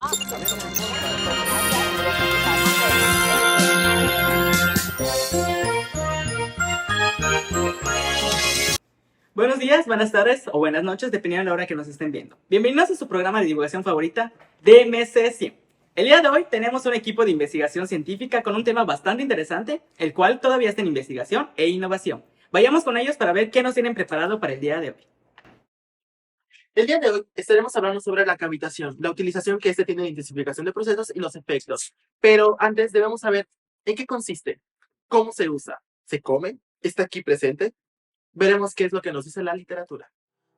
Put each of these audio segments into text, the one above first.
A mí no me importa, todos somos iguales. Buenos días, buenas tardes o buenas noches, dependiendo de la hora que nos estén viendo. Bienvenidos a su programa de divulgación favorita, DMC 100. El día de hoy tenemos un equipo de investigación científica con un tema bastante interesante, el cual todavía está en investigación e innovación. Vayamos con ellos para ver qué nos tienen preparado para el día de hoy. El día de hoy estaremos hablando sobre la cavitación, la utilización que este tiene de intensificación de procesos y los efectos. Pero antes debemos saber en qué consiste, cómo se usa, se come, está aquí presente. Veremos qué es lo que nos dice la literatura.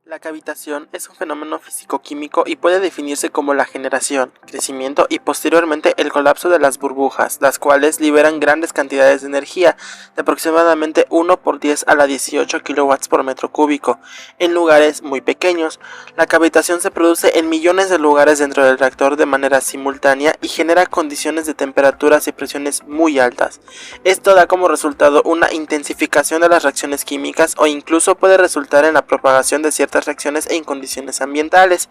La cavitación es un fenómeno físico-químico y puede definirse como la generación, crecimiento y posteriormente el colapso de las burbujas, las cuales liberan grandes cantidades de energía, de aproximadamente 1 por 10 a la 18 kilowatts por metro cúbico, en lugares muy pequeños. La cavitación se produce en millones de lugares dentro del reactor de manera simultánea y genera condiciones de temperaturas y presiones muy altas. Esto da como resultado una intensificación de las reacciones químicas o incluso puede resultar en la propagación de ciertas reacciones en condiciones ambientales.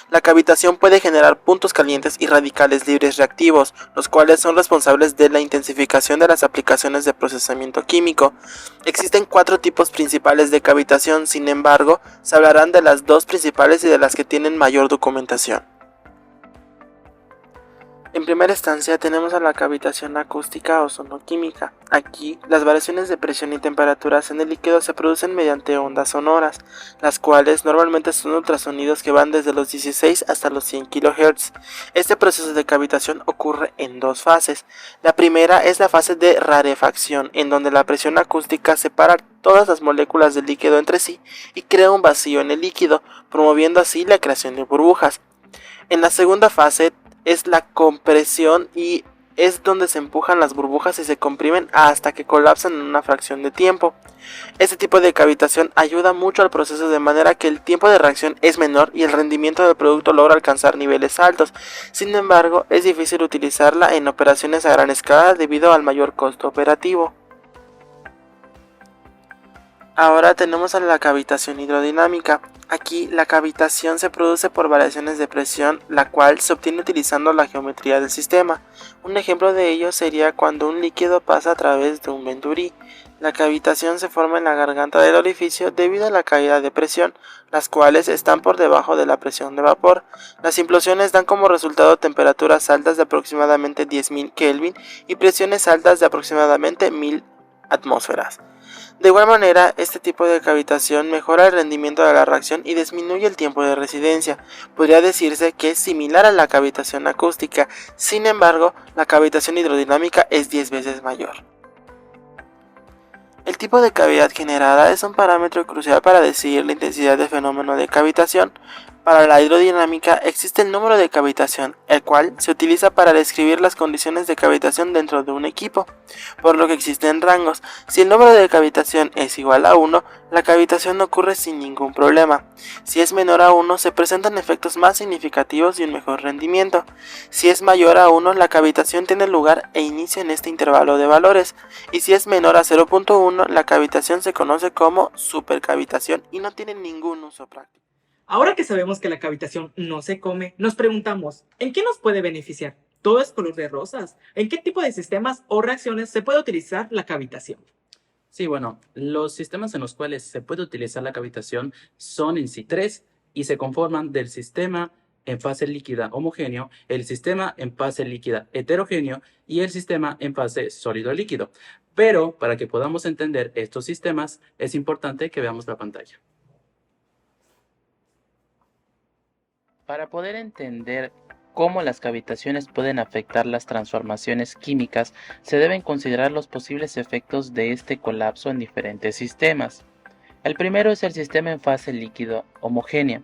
La cavitación puede generar puntos calientes y radicales libres reactivos, los cuales son responsables de la intensificación de las aplicaciones de procesamiento químico. Existen 4 tipos principales de cavitación, sin embargo, se hablarán de las 2 principales y de las que tienen mayor documentación. En primera instancia tenemos a la cavitación acústica o sonoquímica. Aquí, las variaciones de presión y temperaturas en el líquido se producen mediante ondas sonoras, las cuales normalmente son ultrasonidos que van desde los 16 hasta los 100 kHz. Este proceso de cavitación ocurre en 2 fases. La primera es la fase de rarefacción, en donde la presión acústica separa todas las moléculas del líquido entre sí y crea un vacío en el líquido, promoviendo así la creación de burbujas. En la segunda fase es la compresión y es donde se empujan las burbujas y se comprimen hasta que colapsan en una fracción de tiempo. Este tipo de cavitación ayuda mucho al proceso de manera que el tiempo de reacción es menor y el rendimiento del producto logra alcanzar niveles altos. Sin embargo, es difícil utilizarla en operaciones a gran escala debido al mayor costo operativo. Ahora tenemos a la cavitación hidrodinámica. Aquí la cavitación se produce por variaciones de presión, la cual se obtiene utilizando la geometría del sistema. Un ejemplo de ello sería cuando un líquido pasa a través de un venturí. La cavitación se forma en la garganta del orificio debido a la caída de presión, las cuales están por debajo de la presión de vapor. Las implosiones dan como resultado temperaturas altas de aproximadamente 10.000 Kelvin y presiones altas de aproximadamente 1000 atmósferas. De igual manera, este tipo de cavitación mejora el rendimiento de la reacción y disminuye el tiempo de residencia. Podría decirse que es similar a la cavitación acústica, sin embargo, la cavitación hidrodinámica es 10 veces mayor. El tipo de cavidad generada es un parámetro crucial para decidir la intensidad del fenómeno de cavitación. Para la hidrodinámica existe el número de cavitación, el cual se utiliza para describir las condiciones de cavitación dentro de un equipo, por lo que existen rangos. Si el número de cavitación es igual a 1, la cavitación ocurre sin ningún problema. Si es menor a 1, se presentan efectos más significativos y un mejor rendimiento. Si es mayor a 1, la cavitación tiene lugar e inicia en este intervalo de valores. Y si es menor a 0.1, la cavitación se conoce como supercavitación y no tiene ningún uso práctico. Ahora que sabemos que la cavitación no se come, nos preguntamos, ¿en qué nos puede beneficiar? ¿Todo es color de rosas? ¿En qué tipo de sistemas o reacciones se puede utilizar la cavitación? Sí, bueno, los sistemas en los cuales se puede utilizar la cavitación son en sí 3 y se conforman del sistema en fase líquida homogéneo, el sistema en fase líquida heterogéneo y el sistema en fase sólido líquido. Pero para que podamos entender estos sistemas es importante que veamos la pantalla. Para poder entender cómo las cavitaciones pueden afectar las transformaciones químicas, se deben considerar los posibles efectos de este colapso en diferentes sistemas. El primero es el sistema en fase líquido homogénea.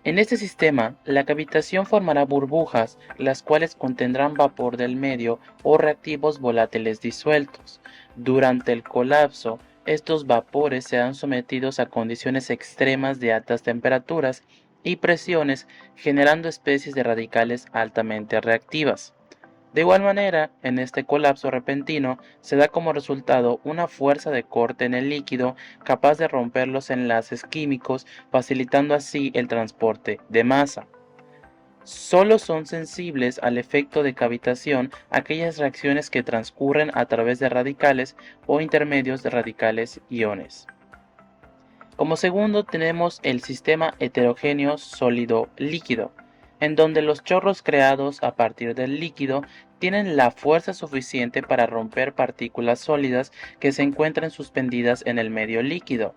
En este sistema, la cavitación formará burbujas, las cuales contendrán vapor del medio o reactivos volátiles disueltos. Durante el colapso, estos vapores serán sometidos a condiciones extremas de altas temperaturas y presiones, generando especies de radicales altamente reactivas. De igual manera, en este colapso repentino se da como resultado una fuerza de corte en el líquido capaz de romper los enlaces químicos, facilitando así el transporte de masa. Solo son sensibles al efecto de cavitación aquellas reacciones que transcurren a través de radicales o intermedios de radicales iones. Como segundo tenemos el sistema heterogéneo sólido-líquido, en donde los chorros creados a partir del líquido tienen la fuerza suficiente para romper partículas sólidas que se encuentran suspendidas en el medio líquido.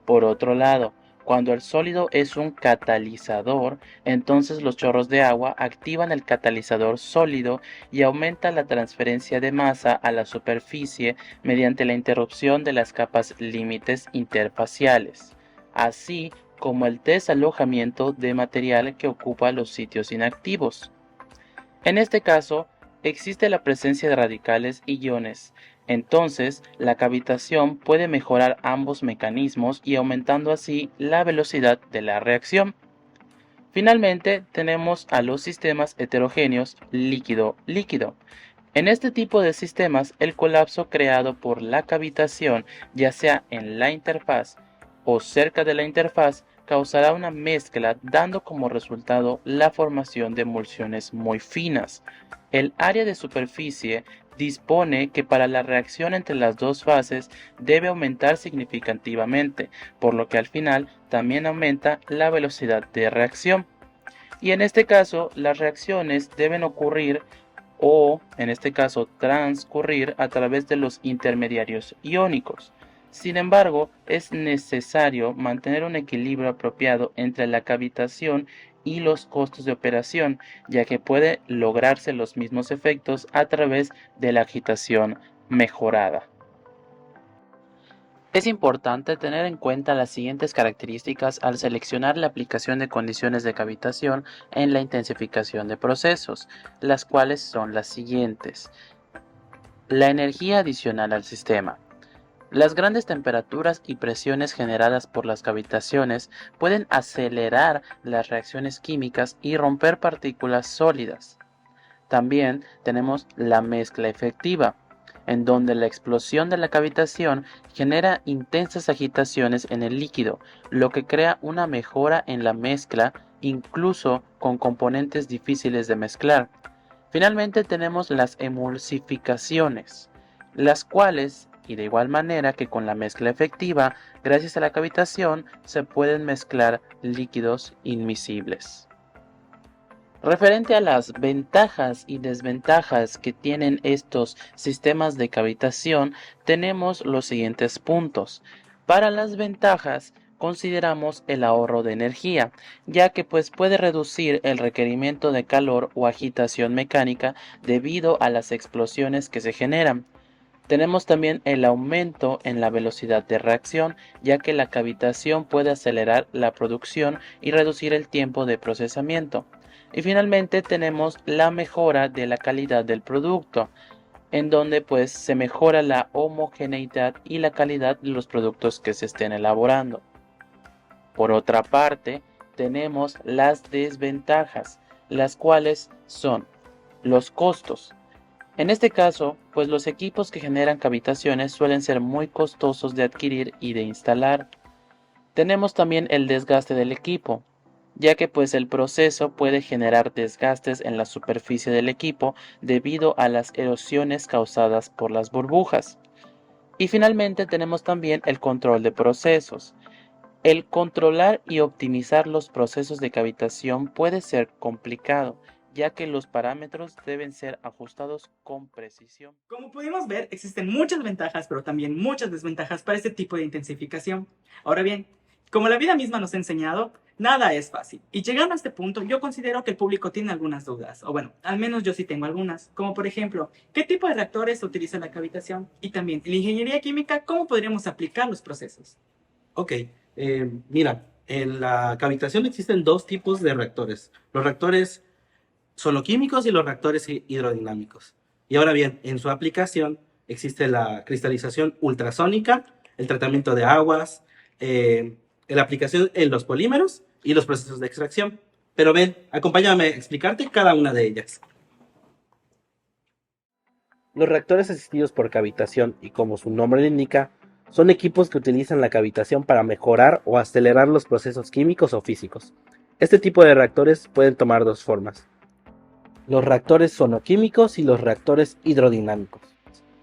Por otro lado, cuando el sólido es un catalizador, entonces los chorros de agua activan el catalizador sólido y aumenta la transferencia de masa a la superficie mediante la interrupción de las capas límites interfaciales, así como el desalojamiento de material que ocupa los sitios inactivos. En este caso, existe la presencia de radicales y iones. Entonces, la cavitación puede mejorar ambos mecanismos y aumentando así la velocidad de la reacción. Finalmente, tenemos a los sistemas heterogéneos líquido-líquido. En este tipo de sistemas, el colapso creado por la cavitación, ya sea en la interfaz o cerca de la interfaz, causará una mezcla dando como resultado la formación de emulsiones muy finas. El área de superficie dispone que para la reacción entre las dos fases debe aumentar significativamente, por lo que al final también aumenta la velocidad de reacción. Y en este caso, las reacciones deben ocurrir o, en este caso, transcurrir a través de los intermediarios iónicos. Sin embargo, es necesario mantener un equilibrio apropiado entre la cavitación y los costos de operación, ya que puede lograrse los mismos efectos a través de la agitación mejorada. Es importante tener en cuenta las siguientes características al seleccionar la aplicación de condiciones de cavitación en la intensificación de procesos, las cuales son las siguientes. La energía adicional al sistema. Las grandes temperaturas y presiones generadas por las cavitaciones pueden acelerar las reacciones químicas y romper partículas sólidas. También tenemos la mezcla efectiva, en donde la explosión de la cavitación genera intensas agitaciones en el líquido, lo que crea una mejora en la mezcla, incluso con componentes difíciles de mezclar. Finalmente tenemos las emulsificaciones, las cuales, y de igual manera que con la mezcla efectiva, gracias a la cavitación se pueden mezclar líquidos inmiscibles. Referente a las ventajas y desventajas que tienen estos sistemas de cavitación, tenemos los siguientes puntos. Para las ventajas, consideramos el ahorro de energía, ya que puede reducir el requerimiento de calor o agitación mecánica debido a las explosiones que se generan. Tenemos también el aumento en la velocidad de reacción, ya que la cavitación puede acelerar la producción y reducir el tiempo de procesamiento. Y finalmente tenemos la mejora de la calidad del producto, en donde se mejora la homogeneidad y la calidad de los productos que se estén elaborando. Por otra parte, tenemos las desventajas, las cuales son los costos. En este caso, los equipos que generan cavitaciones suelen ser muy costosos de adquirir y de instalar. Tenemos también el desgaste del equipo, ya que el proceso puede generar desgastes en la superficie del equipo debido a las erosiones causadas por las burbujas. Y finalmente tenemos también el control de procesos. El controlar y optimizar los procesos de cavitación puede ser complicado, ya que los parámetros deben ser ajustados con precisión. Como pudimos ver, existen muchas ventajas, pero también muchas desventajas para este tipo de intensificación. Ahora bien, como la vida misma nos ha enseñado, nada es fácil. Y llegando a este punto, yo considero que el público tiene algunas dudas. O bueno, al menos yo sí tengo algunas. Como por ejemplo, ¿qué tipo de reactores utiliza la cavitación? Y también, en la ingeniería química, ¿cómo podríamos aplicar los procesos? Ok, mira, en la cavitación existen dos tipos de reactores. Los reactores solo químicos y los reactores hidrodinámicos. Y ahora bien, en su aplicación existe la cristalización ultrasónica, el tratamiento de aguas, la aplicación en los polímeros y los procesos de extracción. Pero ven, acompáñame a explicarte cada una de ellas. Los reactores asistidos por cavitación, y como su nombre lo indica, son equipos que utilizan la cavitación para mejorar o acelerar los procesos químicos o físicos. Este tipo de reactores pueden tomar dos formas: los reactores sonoquímicos y los reactores hidrodinámicos.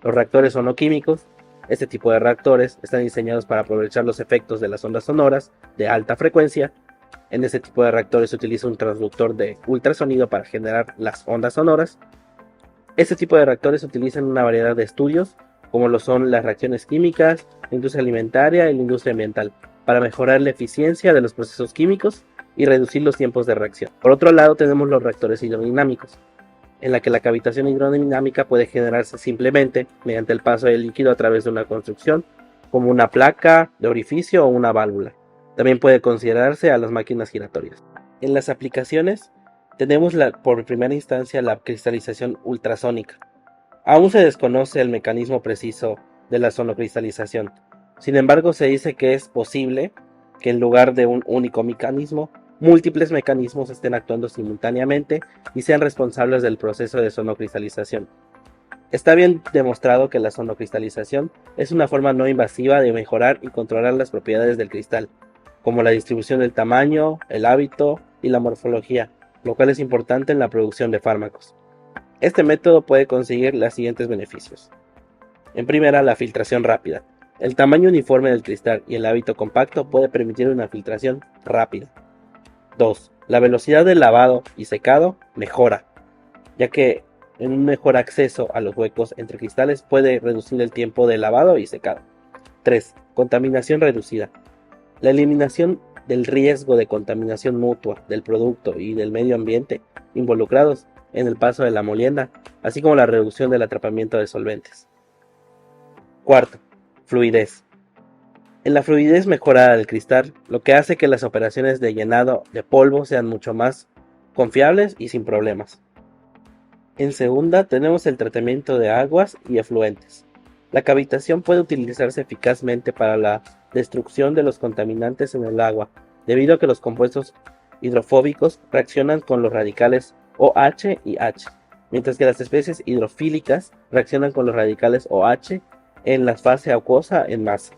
Los reactores sonoquímicos, este tipo de reactores, están diseñados para aprovechar los efectos de las ondas sonoras de alta frecuencia. En este tipo de reactores se utiliza un transductor de ultrasonido para generar las ondas sonoras. Este tipo de reactores se utilizan en una variedad de estudios, como lo son las reacciones químicas, la industria alimentaria y la industria ambiental, para mejorar la eficiencia de los procesos químicos y reducir los tiempos de reacción. Por otro lado, tenemos los reactores hidrodinámicos, en la que la cavitación hidrodinámica puede generarse simplemente mediante el paso del líquido a través de una construcción, como una placa de orificio o una válvula. También puede considerarse a las máquinas giratorias. En las aplicaciones tenemos por primera instancia la cristalización ultrasónica. Aún se desconoce el mecanismo preciso de la sonocristalización. Sin embargo, se dice que es posible que en lugar de un único mecanismo, múltiples mecanismos estén actuando simultáneamente y sean responsables del proceso de sonocristalización. Está bien demostrado que la sonocristalización es una forma no invasiva de mejorar y controlar las propiedades del cristal, como la distribución del tamaño, el hábito y la morfología, lo cual es importante en la producción de fármacos. Este método puede conseguir los siguientes beneficios. En primera, la filtración rápida. El tamaño uniforme del cristal y el hábito compacto puede permitir una filtración rápida. 2. La velocidad del lavado y secado mejora, ya que en un mejor acceso a los huecos entre cristales puede reducir el tiempo de lavado y secado. 3. Contaminación reducida. La eliminación del riesgo de contaminación mutua del producto y del medio ambiente involucrados en el paso de la molienda, así como la reducción del atrapamiento de solventes. 4. Fluidez. En la fluidez mejorada del cristal, lo que hace que las operaciones de llenado de polvo sean mucho más confiables y sin problemas. En segunda, tenemos el tratamiento de aguas y efluentes. La cavitación puede utilizarse eficazmente para la destrucción de los contaminantes en el agua, debido a que los compuestos hidrofóbicos reaccionan con los radicales OH y H, mientras que las especies hidrofílicas reaccionan con los radicales OH en la fase acuosa en masa.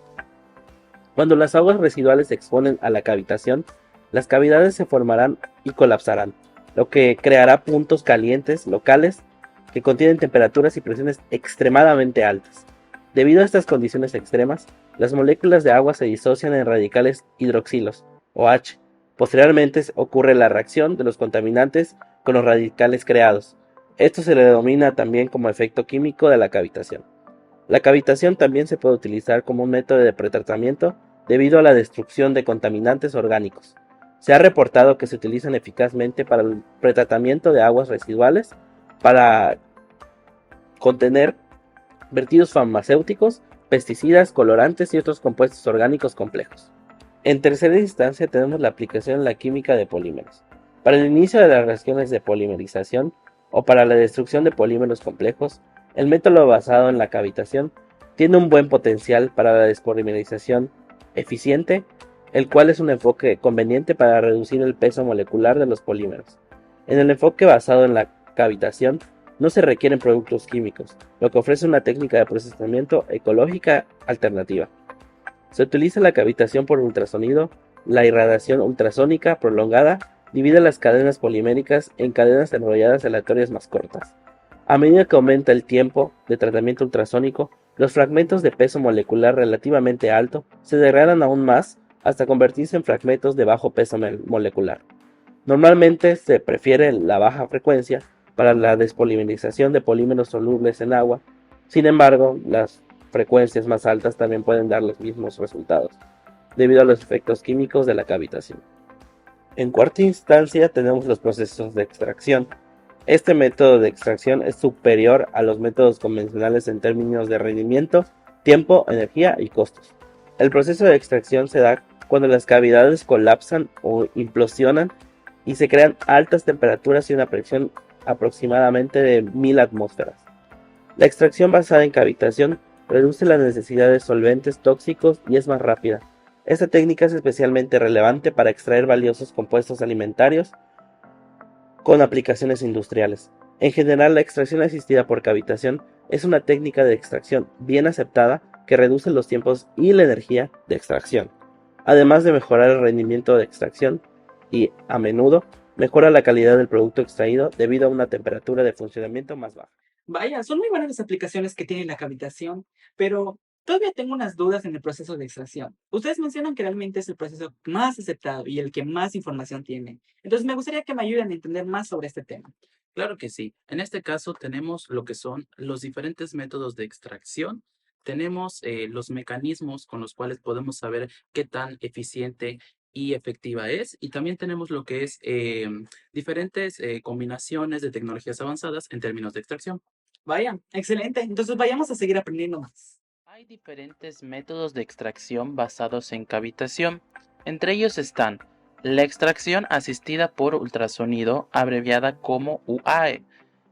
Cuando las aguas residuales se exponen a la cavitación, las cavidades se formarán y colapsarán, lo que creará puntos calientes locales que contienen temperaturas y presiones extremadamente altas. Debido a estas condiciones extremas, las moléculas de agua se disocian en radicales hidroxilos, OH. Posteriormente ocurre la reacción de los contaminantes con los radicales creados. Esto se le denomina también como efecto químico de la cavitación. La cavitación también se puede utilizar como un método de pretratamiento debido a la destrucción de contaminantes orgánicos. Se ha reportado que se utilizan eficazmente para el pretratamiento de aguas residuales para contener vertidos farmacéuticos, pesticidas, colorantes y otros compuestos orgánicos complejos. En tercera instancia tenemos la aplicación en la química de polímeros. Para el inicio de las reacciones de polimerización o para la destrucción de polímeros complejos, el método basado en la cavitación tiene un buen potencial para la despolimerización eficiente, el cual es un enfoque conveniente para reducir el peso molecular de los polímeros. En el enfoque basado en la cavitación no se requieren productos químicos, lo que ofrece una técnica de procesamiento ecológica alternativa. Se utiliza la cavitación por ultrasonido. La irradiación ultrasónica prolongada divide las cadenas poliméricas en cadenas enrolladas aleatorias más cortas. A medida que aumenta el tiempo de tratamiento ultrasónico, los fragmentos de peso molecular relativamente alto se degradan aún más hasta convertirse en fragmentos de bajo peso molecular. Normalmente se prefiere la baja frecuencia para la despolimerización de polímeros solubles en agua. Sin embargo, las frecuencias más altas también pueden dar los mismos resultados, debido a los efectos químicos de la cavitación. En cuarta instancia tenemos los procesos de extracción. Este método de extracción es superior a los métodos convencionales en términos de rendimiento, tiempo, energía y costos. El proceso de extracción se da cuando las cavidades colapsan o implosionan y se crean altas temperaturas y una presión aproximadamente de 1000 atmósferas. La extracción basada en cavitación reduce la necesidad de solventes tóxicos y es más rápida. Esta técnica es especialmente relevante para extraer valiosos compuestos alimentarios con aplicaciones industriales. En general, la extracción asistida por cavitación es una técnica de extracción bien aceptada que reduce los tiempos y la energía de extracción. Además de mejorar el rendimiento de extracción, y, a menudo, mejora la calidad del producto extraído debido a una temperatura de funcionamiento más baja. Vaya, son muy buenas las aplicaciones que tiene la cavitación, pero todavía tengo unas dudas en el proceso de extracción. Ustedes mencionan que realmente es el proceso más aceptado y el que más información tiene. Entonces me gustaría que me ayuden a entender más sobre este tema. Claro que sí. En este caso tenemos lo que son los diferentes métodos de extracción. Tenemos los mecanismos con los cuales podemos saber qué tan eficiente y efectiva es. Y también tenemos lo que es diferentes combinaciones de tecnologías avanzadas en términos de extracción. Vaya, excelente. Entonces vayamos a seguir aprendiendo más. Hay diferentes métodos de extracción basados en cavitación. Entre ellos están la extracción asistida por ultrasonido, abreviada como UAE,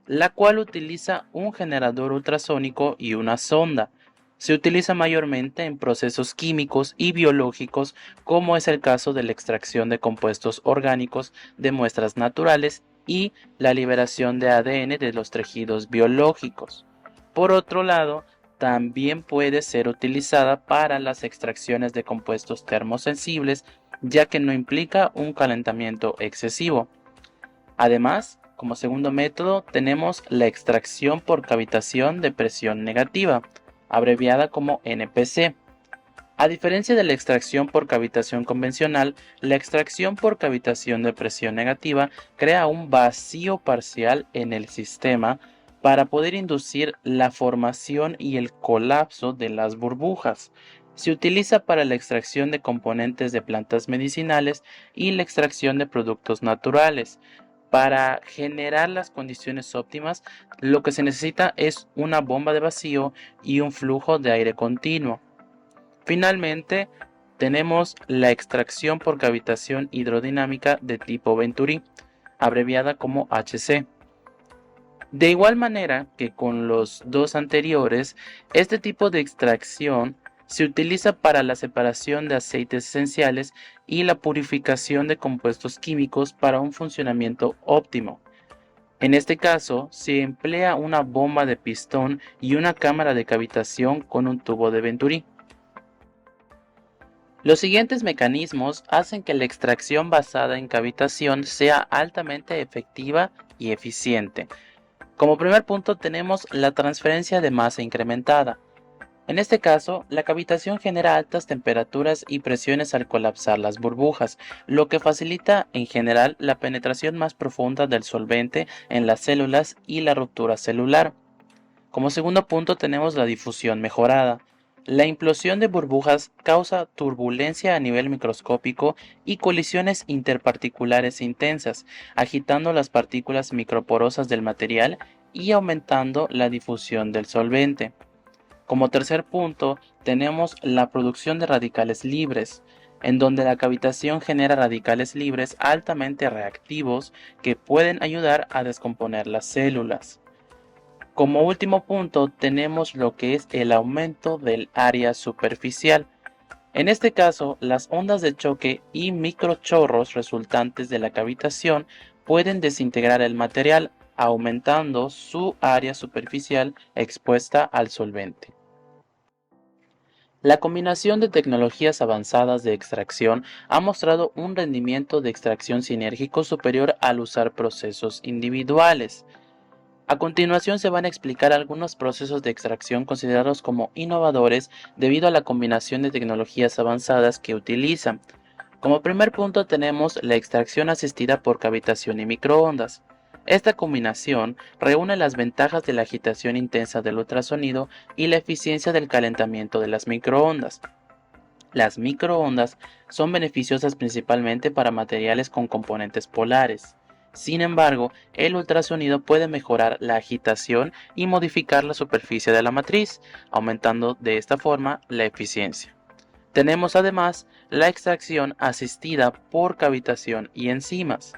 la cual utiliza un generador ultrasónico y una sonda. Se utiliza mayormente en procesos químicos y biológicos, como es el caso de la extracción de compuestos orgánicos de muestras naturales y la liberación de ADN de los tejidos biológicos. Por otro lado, también puede ser utilizada para las extracciones de compuestos termosensibles, ya que no implica un calentamiento excesivo. Además, como segundo método, tenemos la extracción por cavitación de presión negativa, abreviada como NPC. A diferencia de la extracción por cavitación convencional, la extracción por cavitación de presión negativa crea un vacío parcial en el sistema para poder inducir la formación y el colapso de las burbujas. Se utiliza para la extracción de componentes de plantas medicinales y la extracción de productos naturales. Para generar las condiciones óptimas, lo que se necesita es una bomba de vacío y un flujo de aire continuo. Finalmente, tenemos la extracción por cavitación hidrodinámica de tipo Venturi, abreviada como HC. De igual manera que con los dos anteriores, este tipo de extracción se utiliza para la separación de aceites esenciales y la purificación de compuestos químicos para un funcionamiento óptimo. En este caso, se emplea una bomba de pistón y una cámara de cavitación con un tubo de Venturi. Los siguientes mecanismos hacen que la extracción basada en cavitación sea altamente efectiva y eficiente. Como primer punto tenemos la transferencia de masa incrementada. En este caso, la cavitación genera altas temperaturas y presiones al colapsar las burbujas, lo que facilita en general la penetración más profunda del solvente en las células y la ruptura celular. Como segundo punto tenemos la difusión mejorada. La implosión de burbujas causa turbulencia a nivel microscópico y colisiones interparticulares intensas, agitando las partículas microporosas del material y aumentando la difusión del solvente. Como tercer punto, tenemos la producción de radicales libres, en donde la cavitación genera radicales libres altamente reactivos que pueden ayudar a descomponer las células. Como último punto, tenemos lo que es el aumento del área superficial. En este caso, las ondas de choque y microchorros resultantes de la cavitación pueden desintegrar el material, aumentando su área superficial expuesta al solvente. La combinación de tecnologías avanzadas de extracción ha mostrado un rendimiento de extracción sinérgico superior al usar procesos individuales. A continuación se van a explicar algunos procesos de extracción considerados como innovadores debido a la combinación de tecnologías avanzadas que utilizan. Como primer punto tenemos la extracción asistida por cavitación y microondas. Esta combinación reúne las ventajas de la agitación intensa del ultrasonido y la eficiencia del calentamiento de las microondas. Las microondas son beneficiosas principalmente para materiales con componentes polares. Sin embargo, el ultrasonido puede mejorar la agitación y modificar la superficie de la matriz, aumentando de esta forma la eficiencia. Tenemos además la extracción asistida por cavitación y enzimas.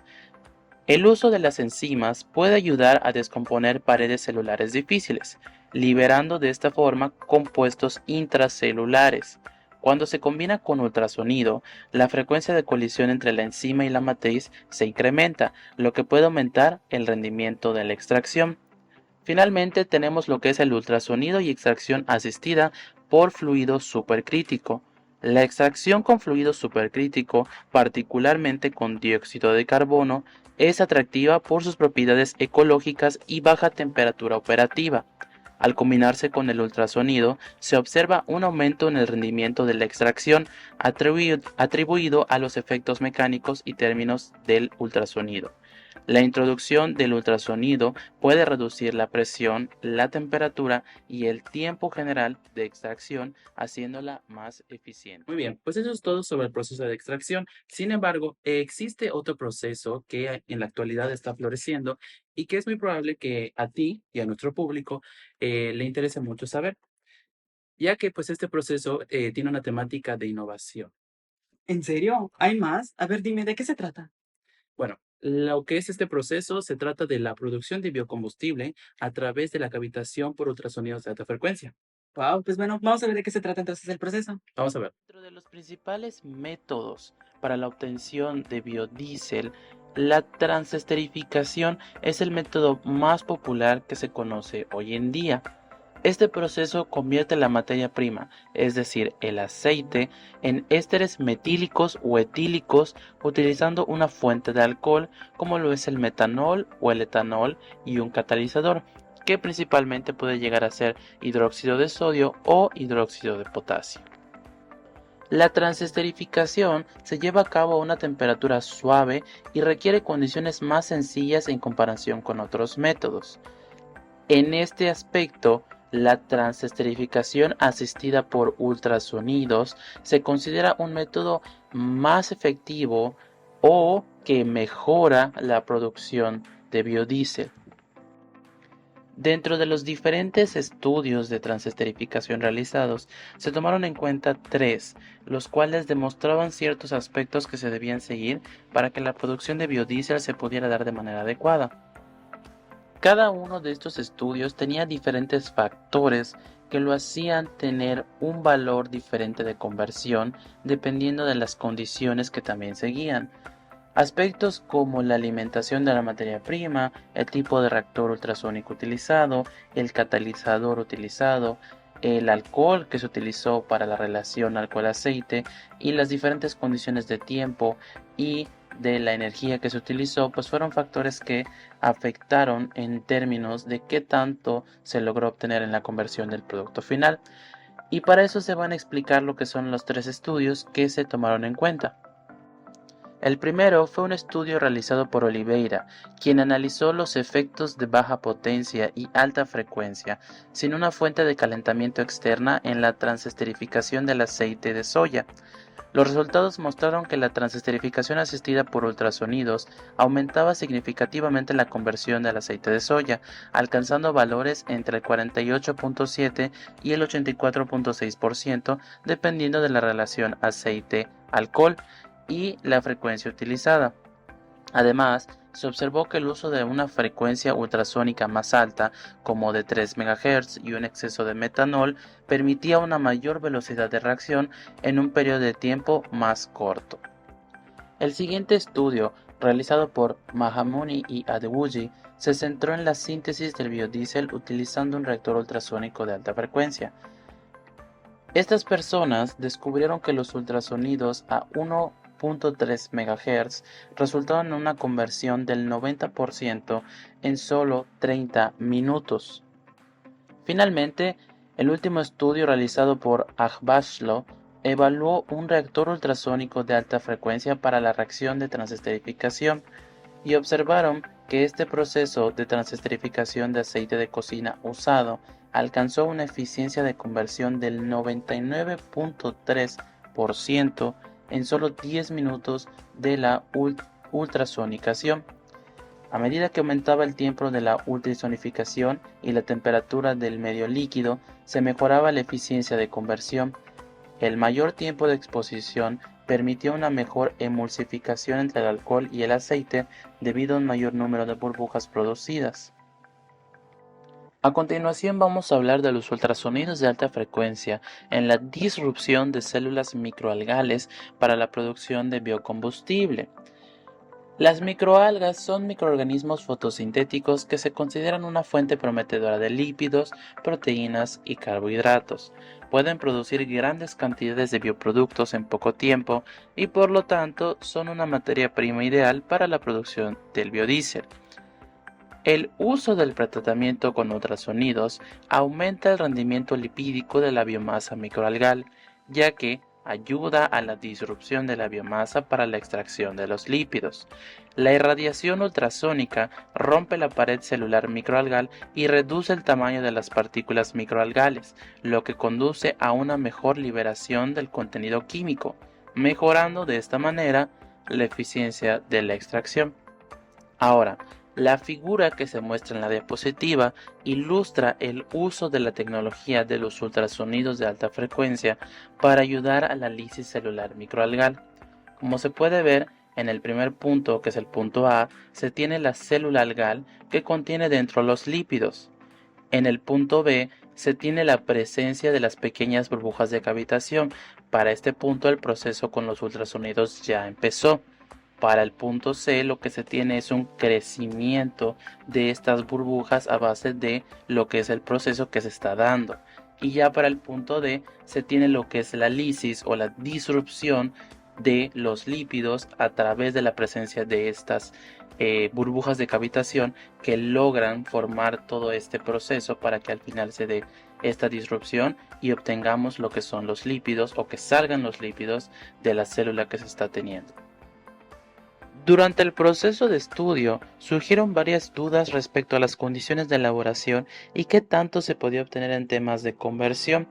El uso de las enzimas puede ayudar a descomponer paredes celulares difíciles, liberando de esta forma compuestos intracelulares. Cuando se combina con ultrasonido, la frecuencia de colisión entre la enzima y la matriz se incrementa, lo que puede aumentar el rendimiento de la extracción. Finalmente tenemos lo que es el ultrasonido y extracción asistida por fluido supercrítico. La extracción con fluido supercrítico, particularmente con dióxido de carbono, es atractiva por sus propiedades ecológicas y baja temperatura operativa. Al combinarse con el ultrasonido, se observa un aumento en el rendimiento de la extracción atribuido a los efectos mecánicos y términos del ultrasonido. La introducción del ultrasonido puede reducir la presión, la temperatura y el tiempo general de extracción, haciéndola más eficiente. Muy bien, pues eso es todo sobre el proceso de extracción. Sin embargo, existe otro proceso que en la actualidad está floreciendo y que es muy probable que a ti y a nuestro público le interese mucho saber, ya que pues este proceso tiene una temática de innovación. ¿En serio? ¿Hay más? A ver, dime, ¿de qué se trata? Bueno, lo que es este proceso se trata de la producción de biocombustible a través de la cavitación por ultrasonidos de alta frecuencia. Wow, pues bueno, vamos a ver de qué se trata entonces el proceso. Vamos a ver. Dentro de los principales métodos para la obtención de biodiesel, la transesterificación es el método más popular que se conoce hoy en día. Este proceso convierte la materia prima, es decir, el aceite, en ésteres metílicos o etílicos utilizando una fuente de alcohol como lo es el metanol o el etanol y un catalizador, que principalmente puede llegar a ser hidróxido de sodio o hidróxido de potasio. La transesterificación se lleva a cabo a una temperatura suave y requiere condiciones más sencillas en comparación con otros métodos. En este aspecto, la transesterificación asistida por ultrasonidos se considera un método más efectivo o que mejora la producción de biodiesel. Dentro de los diferentes estudios de transesterificación realizados, se tomaron en cuenta 3, los cuales demostraban ciertos aspectos que se debían seguir para que la producción de biodiesel se pudiera dar de manera adecuada. Cada uno de estos estudios tenía diferentes factores que lo hacían tener un valor diferente de conversión dependiendo de las condiciones que también seguían. Aspectos como la alimentación de la materia prima, el tipo de reactor ultrasónico utilizado, el catalizador utilizado, el alcohol que se utilizó para la relación alcohol-aceite y las diferentes condiciones de tiempo y de la energía que se utilizó, pues fueron factores que afectaron en términos de qué tanto se logró obtener en la conversión del producto final. Y para eso se van a explicar lo que son los 3 estudios que se tomaron en cuenta. El primero fue un estudio realizado por Oliveira, quien analizó los efectos de baja potencia y alta frecuencia sin una fuente de calentamiento externa en la transesterificación del aceite de soya. Los resultados mostraron que la transesterificación asistida por ultrasonidos aumentaba significativamente la conversión del aceite de soya, alcanzando valores entre el 48.7 y el 84.6% dependiendo de la relación aceite-alcohol y la frecuencia utilizada. Además, se observó que el uso de una frecuencia ultrasónica más alta, como de 3 MHz y un exceso de metanol, permitía una mayor velocidad de reacción en un periodo de tiempo más corto. El siguiente estudio, realizado por Mahamuni y Adewuji, se centró en la síntesis del biodiesel utilizando un reactor ultrasónico de alta frecuencia. Estas personas descubrieron que los ultrasonidos a 1.3 MHz resultaban en una conversión del 90% en solo 30 minutos. Finalmente, el último estudio realizado por Agbashlo evaluó un reactor ultrasónico de alta frecuencia para la reacción de transesterificación y observaron que este proceso de transesterificación de aceite de cocina usado alcanzó una eficiencia de conversión del 99.3% en solo 10 minutos de la ultrasonicación. A medida que aumentaba el tiempo de la ultrasonificación y la temperatura del medio líquido, se mejoraba la eficiencia de conversión. El mayor tiempo de exposición permitió una mejor emulsificación entre el alcohol y el aceite debido a un mayor número de burbujas producidas. A continuación vamos a hablar de los ultrasonidos de alta frecuencia en la disrupción de células microalgales para la producción de biocombustible. Las microalgas son microorganismos fotosintéticos que se consideran una fuente prometedora de lípidos, proteínas y carbohidratos. pueden producir grandes cantidades de bioproductos en poco tiempo y por lo tanto son una materia prima ideal para la producción del biodiesel. El uso del pretratamiento con ultrasonidos aumenta el rendimiento lipídico de la biomasa microalgal, ya que ayuda a la disrupción de la biomasa para la extracción de los lípidos. La irradiación ultrasónica rompe la pared celular microalgal y reduce el tamaño de las partículas microalgales, lo que conduce a una mejor liberación del contenido químico, mejorando de esta manera la eficiencia de la extracción. Ahora, la figura que se muestra en la diapositiva ilustra el uso de la tecnología de los ultrasonidos de alta frecuencia para ayudar a la lisis celular microalgal. Como se puede ver, en el primer punto, que es el punto A, se tiene la célula algal que contiene dentro los lípidos. En el punto B se tiene la presencia de las pequeñas burbujas de cavitación. Para este punto el proceso con los ultrasonidos ya empezó. Para el punto C lo que se tiene es un crecimiento de estas burbujas a base de lo que es el proceso que se está dando. Y ya para el punto D se tiene lo que es la lisis o la disrupción de los lípidos a través de la presencia de estas burbujas de cavitación que logran formar todo este proceso para que al final se dé esta disrupción y obtengamos lo que son los lípidos o que salgan los lípidos de la célula que se está teniendo. Durante el proceso de estudio surgieron varias dudas respecto a las condiciones de elaboración y qué tanto se podía obtener en temas de conversión.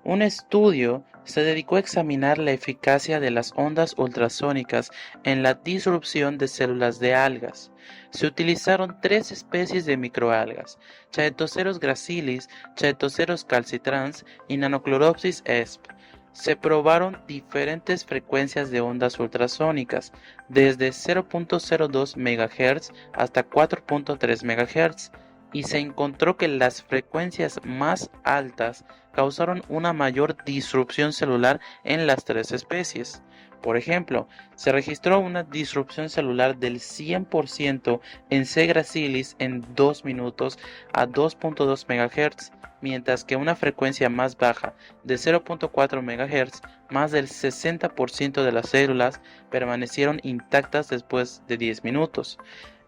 Un estudio se dedicó a examinar la eficacia de las ondas ultrasónicas en la disrupción de células de algas. Se utilizaron 3 especies de microalgas: Chaetoceros gracilis, Chaetoceros calcitrans y Nanocloropsis sp. Se probaron diferentes frecuencias de ondas ultrasónicas, desde 0.02 MHz hasta 4.3 MHz, y se encontró que las frecuencias más altas causaron una mayor disrupción celular en las 3 especies. Por ejemplo, se registró una disrupción celular del 100% en C. gracilis en 2 minutos a 2.2 MHz, mientras que una frecuencia más baja de 0.4 MHz, más del 60% de las células permanecieron intactas después de 10 minutos.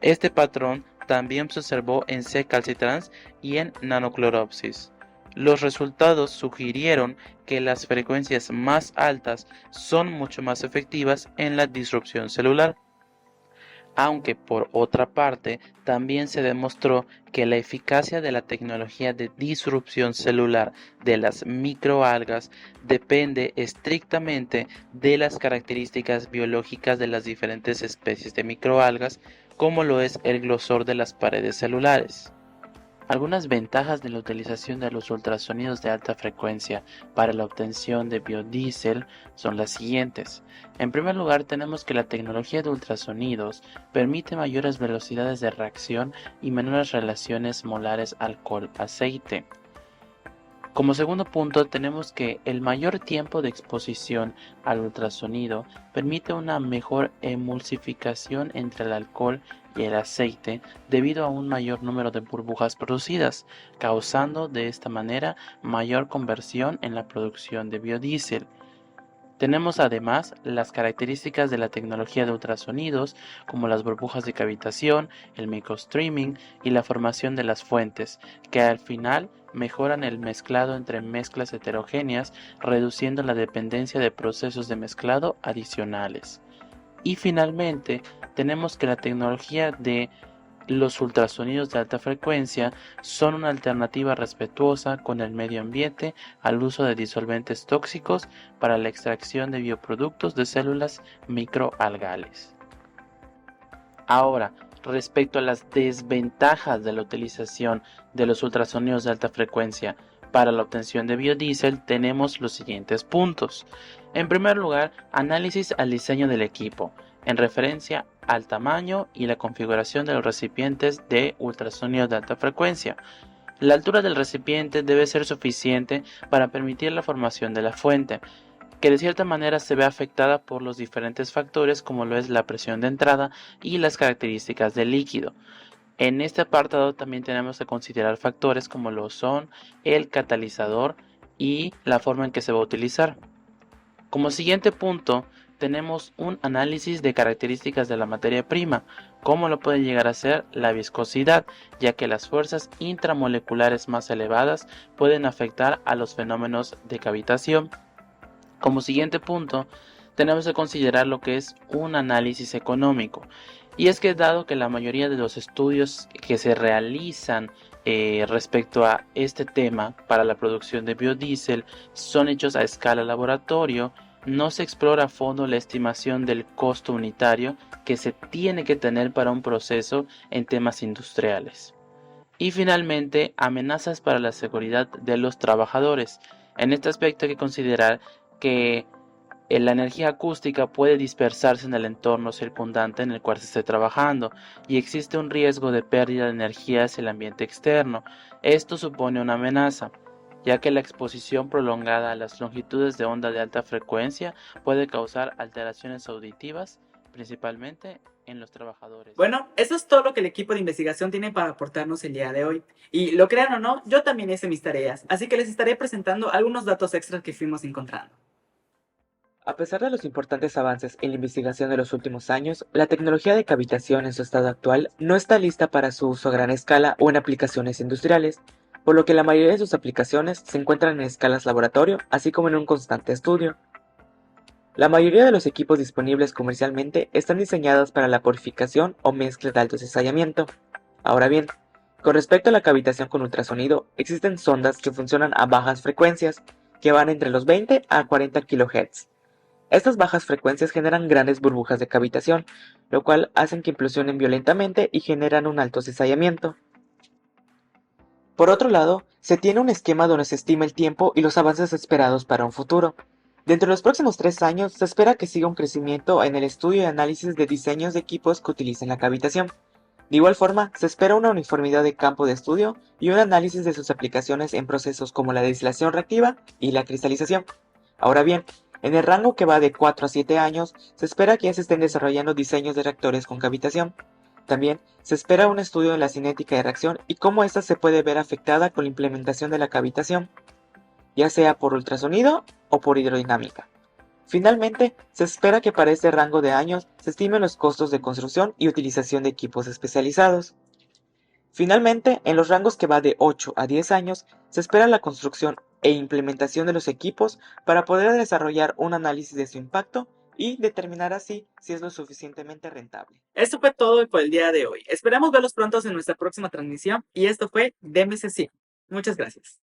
Este patrón también se observó en C. calcitrans y en Nanocloropsis. Los resultados sugirieron que las frecuencias más altas son mucho más efectivas en la disrupción celular. Aunque por otra parte también se demostró que la eficacia de la tecnología de disrupción celular de las microalgas depende estrictamente de las características biológicas de las diferentes especies de microalgas, como lo es el grosor de las paredes celulares. Algunas ventajas de la utilización de los ultrasonidos de alta frecuencia para la obtención de biodiesel son las siguientes. En primer lugar, tenemos que la tecnología de ultrasonidos permite mayores velocidades de reacción y menores relaciones molares alcohol-aceite. Como segundo punto, tenemos que el mayor tiempo de exposición al ultrasonido permite una mejor emulsificación entre el alcohol y el aceite debido a un mayor número de burbujas producidas, causando de esta manera mayor conversión en la producción de biodiesel. Tenemos además las características de la tecnología de ultrasonidos, como las burbujas de cavitación, el microstreaming y la formación de las fuentes, que al final mejoran el mezclado entre mezclas heterogéneas, reduciendo la dependencia de procesos de mezclado adicionales. Y finalmente, tenemos que la tecnología de los ultrasonidos de alta frecuencia son una alternativa respetuosa con el medio ambiente al uso de disolventes tóxicos para la extracción de bioproductos de células microalgales. Ahora, respecto a las desventajas de la utilización de los ultrasonidos de alta frecuencia para la obtención de biodiesel, tenemos los siguientes puntos. En primer lugar, análisis al diseño del equipo, en referencia al tamaño y la configuración de los recipientes de ultrasonidos de alta frecuencia. La altura del recipiente debe ser suficiente para permitir la formación de la fuente, que de cierta manera se ve afectada por los diferentes factores como lo es la presión de entrada y las características del líquido. En este apartado también tenemos que considerar factores como lo son el catalizador y la forma en que se va a utilizar. Como siguiente punto, tenemos un análisis de características de la materia prima, cómo lo puede llegar a ser la viscosidad, ya que las fuerzas intramoleculares más elevadas pueden afectar a los fenómenos de cavitación. Como siguiente punto, tenemos que considerar lo que es un análisis económico. Y es que dado que la mayoría de los estudios que se realizan respecto a este tema para la producción de biodiesel son hechos a escala laboratorio, no se explora a fondo la estimación del costo unitario que se tiene que tener para un proceso en temas industriales. Y finalmente, amenazas para la seguridad de los trabajadores. En este aspecto hay que considerar que la energía acústica puede dispersarse en el entorno circundante en el cual se esté trabajando y existe un riesgo de pérdida de energía hacia el ambiente externo. Esto supone una amenaza, ya que la exposición prolongada a las longitudes de onda de alta frecuencia puede causar alteraciones auditivas, principalmente en los trabajadores. Bueno, eso es todo lo que el equipo de investigación tiene para aportarnos el día de hoy. Y lo crean o no, yo también hice mis tareas, así que les estaré presentando algunos datos extras que fuimos encontrando. A pesar de los importantes avances en la investigación de los últimos años, la tecnología de cavitación en su estado actual no está lista para su uso a gran escala o en aplicaciones industriales, por lo que la mayoría de sus aplicaciones se encuentran en escalas laboratorio, así como en un constante estudio. La mayoría de los equipos disponibles comercialmente están diseñados para la purificación o mezcla de alto cizallamiento. Ahora bien, con respecto a la cavitación con ultrasonido, existen sondas que funcionan a bajas frecuencias, que van entre los 20 a 40 kHz. Estas bajas frecuencias generan grandes burbujas de cavitación, lo cual hacen que implosionen violentamente y generan un alto cizallamiento. Por otro lado, se tiene un esquema donde se estima el tiempo y los avances esperados para un futuro. Dentro de los próximos 3 años se espera que siga un crecimiento en el estudio y análisis de diseños de equipos que utilicen la cavitación. De igual forma, se espera una uniformidad de campo de estudio y un análisis de sus aplicaciones en procesos como la destilación reactiva y la cristalización. Ahora bien, en el rango que va de 4 a 7 años, se espera que ya se estén desarrollando diseños de reactores con cavitación. También se espera un estudio de la cinética de reacción y cómo ésta se puede ver afectada con la implementación de la cavitación, ya sea por ultrasonido o por hidrodinámica. Finalmente, se espera que para este rango de años se estimen los costos de construcción y utilización de equipos especializados. Finalmente, en los rangos que va de 8 a 10 años, se espera la construcción e implementación de los equipos para poder desarrollar un análisis de su impacto y determinar así si es lo suficientemente rentable. Esto fue todo por el día de hoy. Esperamos verlos pronto en nuestra próxima transmisión y esto fue DMC100. Muchas gracias.